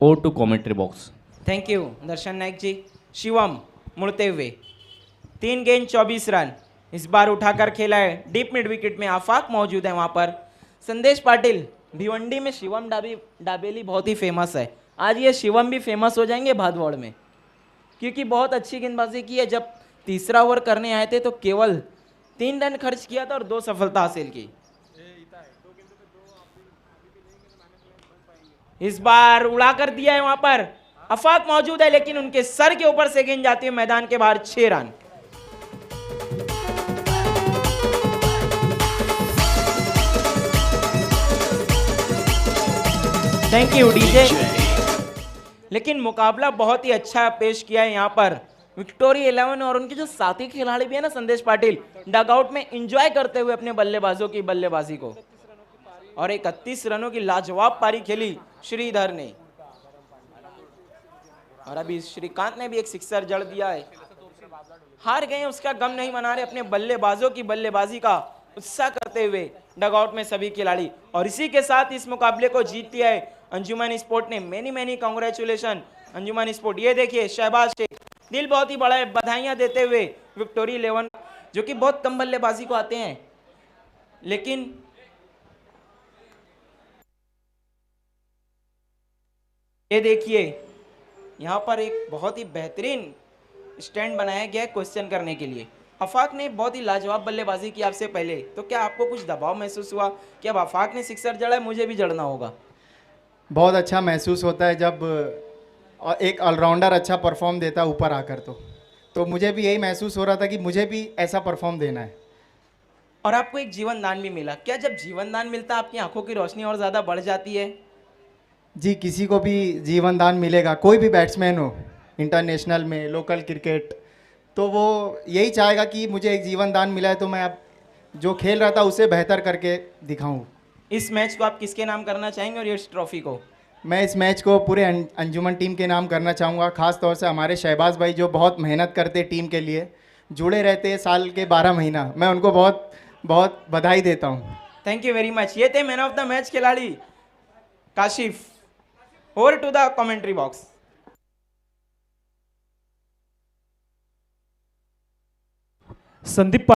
Over to commentary box. Thank you Darshan Nayak ji. Shivam मुड़ते हुए 3 गेंद 24 रन, इस बार उठाकर खेला है, डीप मिड विकेट में आफाक मौजूद है वहां पर। संदेश पाटिल, भिवंडी में शिवम डाबेली बहुत ही फेमस है, आज ये शिवम भी फेमस हो जाएंगे भादौड़ में, क्योंकि बहुत अच्छी गेंदबाजी की है। जब तीसरा ओवर करने आए थे तो केवल 3 रन खर्च किया था और 2 सफलता हासिल की। इस बार उड़ा कर दिया है वहां पर, अफाक मौजूद है लेकिन उनके सर के ऊपर से गेंद जाती है मैदान के बाहर। 6 रन। Thank you DJ. लेकिन मुकाबला बहुत ही अच्छा पेश किया है यहाँ पर विक्टोरी 11 और उनके जो साथी खिलाड़ी भी है ना संदेश पाटिल, डगआउट में एंजॉय करते हुए अपने बल्लेबाजों की बल्लेबाजी को, और 31 रनों की लाजवाब पारी खेली श्रीधर ने। और अभी श्रीकांत ने भी एक सिक्सर जड़ दिया है। हार गए उसका गम नहीं मना रहे, अपने बल्लेबाजों की बल्लेबाजी का उत्साह करते हुए डगआउट में सभी खिलाड़ी। और इसी के साथ इस मुकाबले को जीत लिया है अंजुमन स्पोर्ट ने। मेनी मेनी कांग्रेचुलेशन अंजुमन स्पोर्ट। ये देखिए शहबाज शेख, दिल बहुत ही बड़ा है, बधाइयां देते हुए विक्टोरी 11 जो कि बहुत कम बल्लेबाजी को आते हैं, लेकिन ये देखिए यहाँ पर एक बहुत ही बेहतरीन स्टैंड बनाया गया है क्वेश्चन करने के लिए। आफाक ने बहुत ही लाजवाब बल्लेबाजी की आपसे पहले, तो क्या आपको कुछ दबाव महसूस हुआ कि अब आफाक ने सिक्सर जड़ा है, मुझे भी जड़ना होगा? बहुत अच्छा महसूस होता है जब एक ऑलराउंडर अच्छा परफॉर्म देता है ऊपर आकर, तो मुझे भी यही महसूस हो रहा था कि मुझे भी ऐसा परफॉर्म देना है। और आपको एक जीवन दान भी मिला। क्या जब जीवन दान मिलता है आपकी आंखों की रोशनी और ज़्यादा बढ़ जाती है? जी, किसी को भी जीवन दान मिलेगा, कोई भी बैट्समैन हो इंटरनेशनल में, लोकल क्रिकेट, तो वो यही चाहेगा कि मुझे एक जीवन दान मिला है तो मैं अब जो खेल रहा था उसे बेहतर करके दिखाऊं। इस मैच को आप किसके नाम करना चाहेंगे और इस ट्रॉफी को? मैं इस मैच को पूरे अंजुमन टीम के नाम करना चाहूँगा, ख़ास तौर से हमारे शहबाज भाई जो बहुत मेहनत करते टीम के लिए, जुड़े रहते हैं साल के 12 महीना। मैं उनको बहुत बहुत बधाई देता हूँ। Thank you very much. ये थे मैन ऑफ द मैच खिलाड़ी Kashif. Over to the commentary box. Sandeep